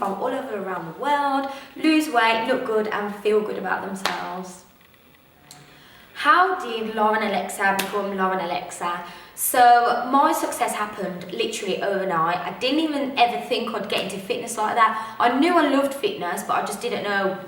from all over around the world lose weight, look good and feel good about themselves. How did Lauren Alexa become Lauren Alexa? So my success happened literally overnight. I didn't even ever think I'd get into fitness like that. I knew I loved fitness, but I just didn't know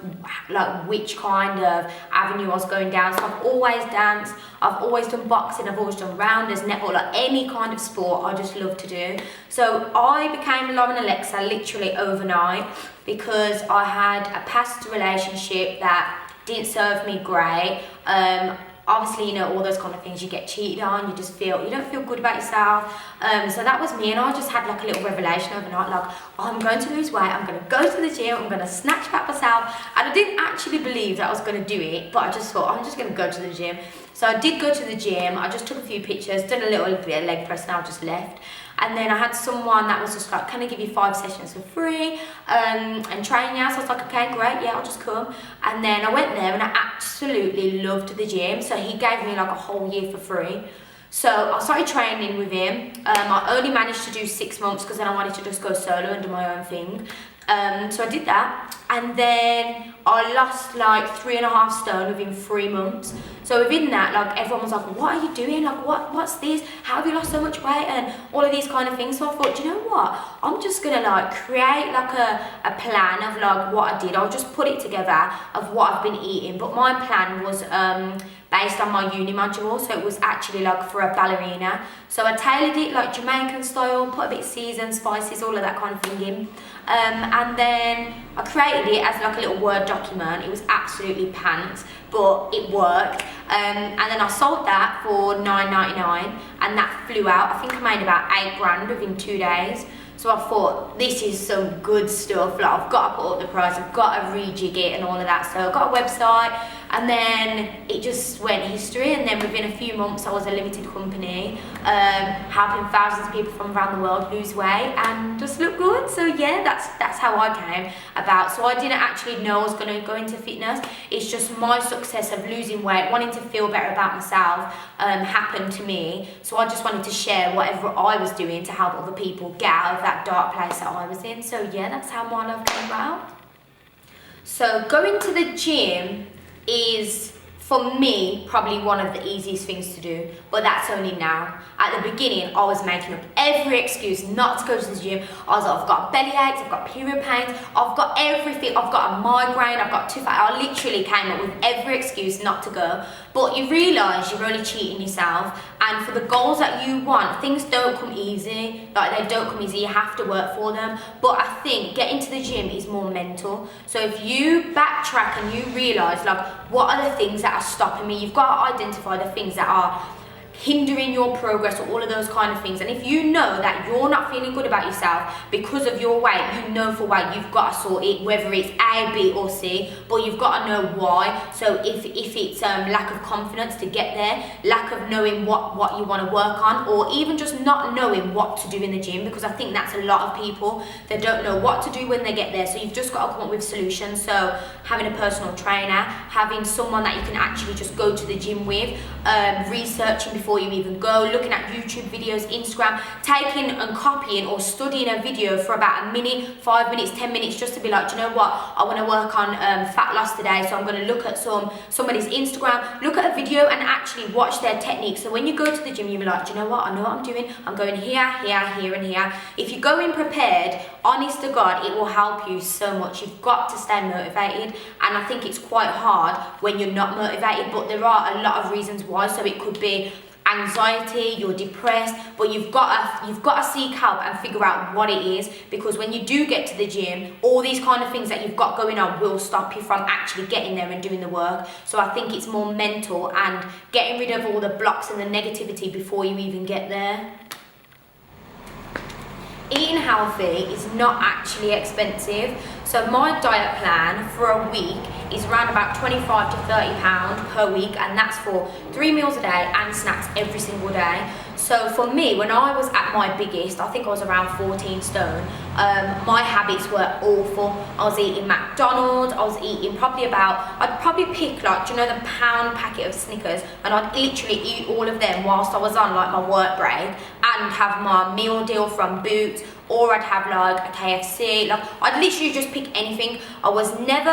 like which kind of avenue I was going down. So I've always danced, I've always done boxing, I've always done rounders, netball, like any kind of sport I just love to do. So I became Lauren Alexa literally overnight because I had a past relationship that didn't serve me great. Obviously, you know, all those kind of things, you get cheated on, you don't feel good about yourself. So that was me, and I just had like a little revelation overnight, like, oh, I'm going to lose weight, I'm going to go to the gym, I'm going to snatch back myself. And I didn't actually believe that I was going to do it, but I just thought, I'm just going to go to the gym. So I did go to the gym, I just took a few pictures, done a little bit of leg press, and I just left. And then I had someone that was just like, can I give you 5 sessions for free and train you? So I was like, okay, great, yeah, I'll just come. And then I went there and I absolutely loved the gym. So he gave me like a whole year for free. So I started training with him. I only managed to do 6 months because then I wanted to just go solo and do my own thing. So I did that, and then I lost like 3.5 stone within 3 months. So within that, like, everyone was like, what are you doing? Like, what's this? How have you lost so much weight? And all of these kind of things. So I thought, do you know what? I'm just gonna like create like a plan of like what I did. I'll just put it together of what I've been eating. But my plan was based on my uni module, so it was actually like for a ballerina. So I tailored it like Jamaican style, put a bit of seasoned spices, all of that kind of thing in. And then I created it as like a little Word document. It was absolutely pants, but it worked. And then I sold that for $9.99, and that flew out. I think I made about $8 within 2 days. So I thought, this is some good stuff. Like, I've got to put up the price, I've got to rejig it and all of that. So I got a website, and then it just went history. And then within a few months, I was a limited company, helping thousands of people from around the world lose weight and just look good. So yeah, that's how I came about. So I didn't actually know I was going to go into fitness. It's just my success of losing weight, wanting to feel better about myself, happened to me. So I just wanted to share whatever I was doing to help other people get out of that dark place that I was in. So yeah, that's how my love came about. So going to the gym is, for me, probably one of the easiest things to do, but that's only now. At the beginning, I was making up every excuse not to go to the gym. I was like, I've got belly aches, I've got period pains, I've got everything, I've got a migraine, I've got tooth. I literally came up with every excuse not to go. But you realise you're only cheating yourself, and for the goals that you want, things don't come easy. Like, they don't come easy, you have to work for them. But I think getting to the gym is more mental. So if you backtrack and you realise, like, what are the things that are stopping me? You've got to identify the things that are hindering your progress, or all of those kind of things. And if you know that you're not feeling good about yourself because of your weight, you know for weight you've got to sort it, whether it's A, B or C, but you've got to know why. So if it's lack of confidence to get there, lack of knowing what you want to work on, or even just not knowing what to do in the gym, because I think that's a lot of people that don't know what to do when they get there. So you've just got to come up with solutions. So having a personal trainer, having someone that you can actually just go to the gym with, researching before you even go, looking at YouTube videos, Instagram, taking and copying or studying a video for about a minute, 5 minutes, 10 minutes, just to be like, do you know what, I want to work on fat loss today, so I'm going to look at somebody's Instagram, look at a video and actually watch their technique. So when you go to the gym, you'll be like, do you know what, I know what I'm doing, I'm going here, here, here and here. If you go in prepared, honest to God, it will help you so much. You've got to stay motivated, and I think it's quite hard when you're not motivated, but there are a lot of reasons why. So it could be anxiety, you're depressed, but you've got to seek help and figure out what it is, because when you do get to the gym, all these kind of things that you've got going on will stop you from actually getting there and doing the work. So I think it's more mental and getting rid of all the blocks and the negativity before you even get there. Eating healthy is not actually expensive. So my diet plan for a week is around about £25 to £30 per week, and that's for 3 meals a day and snacks every single day. So for me, when I was at my biggest, I think I was around 14 stone, my habits were awful. I was eating McDonald's, I was eating I'd probably pick like, do you know the pound packet of Snickers, and I'd literally eat all of them whilst I was on like my work break, and have my meal deal from Boots, or I'd have like a KFC. Like, I'd literally just pick anything. I was never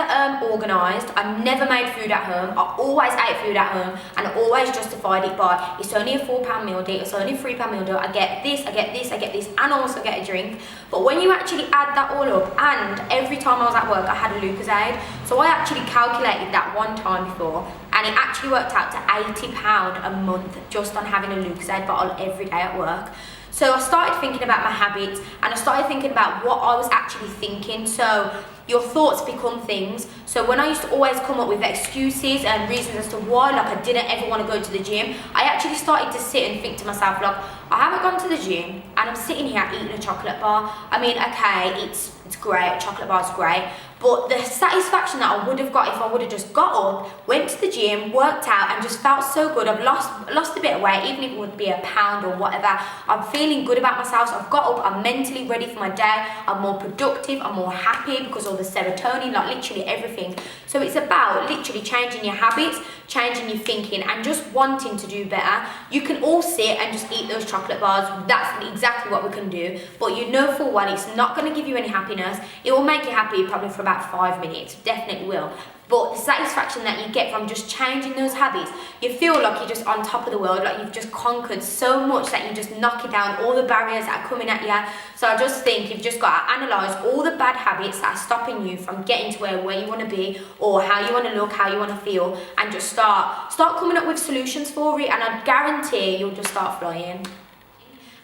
organised. I never made food at home. I always ate food at home, and I always justified it by, it's only a £4 meal deal, it's only a £3 meal deal, I get this, and I also get a drink. But when you actually add that all up, and every time I was at work I had a Lucozade, so I actually calculated that one time before, and it actually worked out to £80 a month just on having a Lucozade bottle every day at work. So I started thinking about my habits, and I started thinking about what I was actually thinking. So your thoughts become things. So when I used to always come up with excuses and reasons as to why, like, I didn't ever want to go to the gym, I actually started to sit and think to myself, like, I haven't gone to the gym and I'm sitting here eating a chocolate bar. I mean, okay, it's great, a chocolate bar's great, but the satisfaction that I would have got if I would have just got up, went to the gym, worked out, and just felt so good. I've lost a bit of weight, even if it would be a pound or whatever. I'm feeling good about myself. So I've got up, I'm mentally ready for my day, I'm more productive, I'm more happy because of the serotonin, like literally everything. So it's about literally changing your habits, changing your thinking, and just wanting to do better. You can all sit and just eat those chocolate bars. That's exactly what we can do, but you know full well it's not going to give you any happiness. It will make you happy probably for about 5 minutes, definitely will. But the satisfaction that you get from just changing those habits, you feel like you're just on top of the world, like you've just conquered so much that you just knock it down, all the barriers that are coming at you. So I just think you've just got to analyse all the bad habits that are stopping you from getting to where you want to be, or how you want to look, how you want to feel, and just start coming up with solutions for it, and I guarantee you'll just start flying.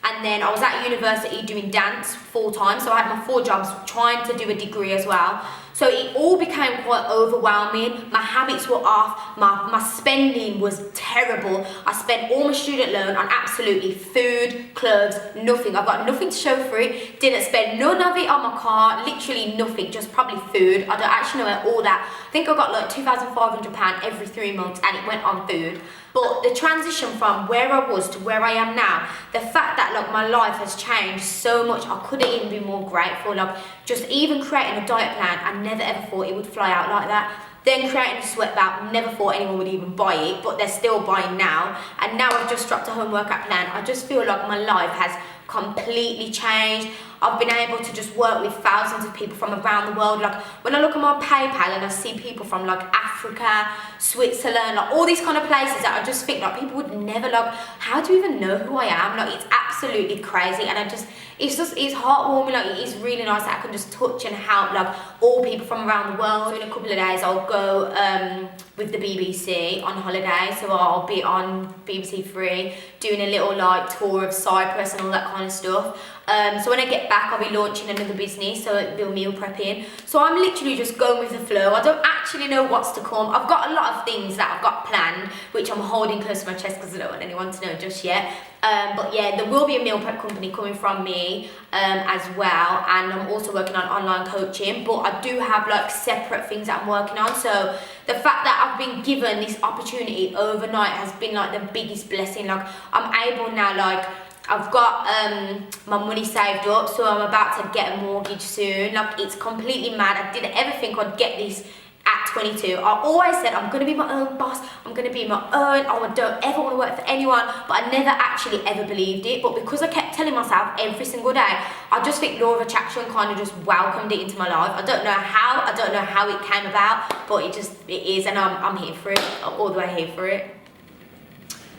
And then I was at university doing dance full time, so I had my 4 jobs, trying to do a degree as well. So it all became quite overwhelming. My habits were off, my spending was terrible. I spent all my student loan on absolutely food, clothes, nothing. I've got nothing to show for it. Didn't spend none of it on my car, literally nothing, just probably food. I don't actually know where all that, I think I got like £2,500 every 3 months, and it went on food. But the transition from where I was to where I am now, the fact that like my life has changed so much, I couldn't even be more grateful. Like, just even creating a diet plan, I never ever thought it would fly out like that. Then creating a sweat belt, never thought anyone would even buy it, but they're still buying now. And now I've just dropped a home workout plan. I just feel like my life has completely changed. I've been able to just work with thousands of people from around the world. Like, when I look at my PayPal and I see people from like Africa, Switzerland, like all these kind of places that I just think like people would never, like, how do you even know who I am? Like, it's absolutely crazy, and it's heartwarming. Like, it is really nice that I can just touch and help like all people from around the world. So in a couple of days I'll go with the BBC on holiday, so I'll be on BBC Three doing a little like tour of Cyprus and all that kind of stuff. So when I get back, I'll be launching another business, so it'll be meal prepping. So I'm literally just going with the flow. I don't actually know what's to come. I've got a lot of things that I've got planned, which I'm holding close to my chest because I don't want anyone to know just yet. But yeah, there will be a meal prep company coming from me as well, and I'm also working on online coaching, but I do have like separate things that I'm working on. So the fact that I've been given this opportunity overnight has been like the biggest blessing. Like, I'm able now, like, I've got my money saved up, so I'm about to get a mortgage soon. Like, it's completely mad. I didn't ever think I'd get this at 22. I always said I'm going to be my own boss, I'm going to be my own, I don't ever want to work for anyone, but I never actually ever believed it. But because I kept telling myself every single day, I just think law of attraction kind of just welcomed it into my life. I don't know how it came about, but it is, and I'm here for it. I'm all the way here for it.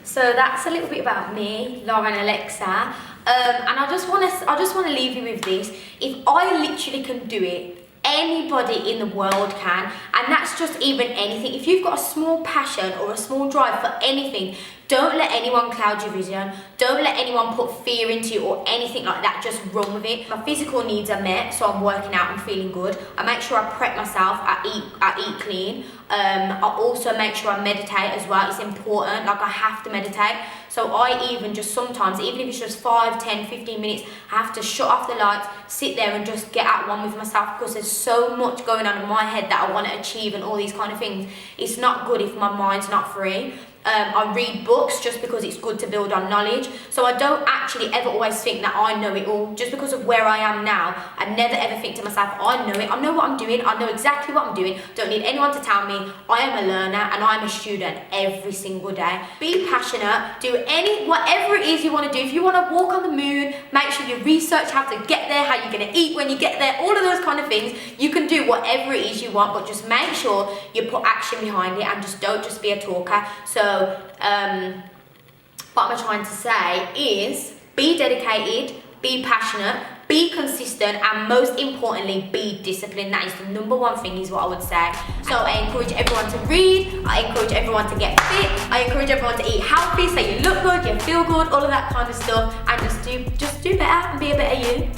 So that's a little bit about me, Lauren Alexa, and I just want to leave you with this. If I literally can do it, anybody in the world can, and that's just even anything. If you've got a small passion or a small drive for anything, don't let anyone cloud your vision. Don't let anyone put fear into you or anything like that. Just run with it. My physical needs are met, so I'm working out and feeling good. I make sure I prep myself. I eat clean. I also make sure I meditate as well. It's important. Like, I have to meditate. So I even just sometimes, even if it's just 5, 10, 15 minutes, I have to shut off the lights, sit there and just get at one with myself, because there's so much going on in my head that I want to achieve and all these kind of things. It's not good if my mind's not free. I read books just because it's good to build on knowledge. So I don't actually ever always think that I know it all. Just because of where I am now, I never ever think to myself, I know it. I know what I'm doing. I know exactly what I'm doing. Don't need anyone to tell me. I am a learner and I'm a student every single day. Be passionate. Do whatever it is you want to do. If you want to walk on the moon, make sure you research how to get there, how you're going to eat when you get there, all of those kind of things. You can do whatever it is you want, but just make sure you put action behind it and just don't just be a talker. So what I'm trying to say is be dedicated, be passionate, be consistent, and most importantly, be disciplined. That is the number one thing, is what I would say. So I encourage everyone to read, I encourage everyone to get fit, I encourage everyone to eat healthy so you look good, you feel good, all of that kind of stuff, and just do better and be a better you.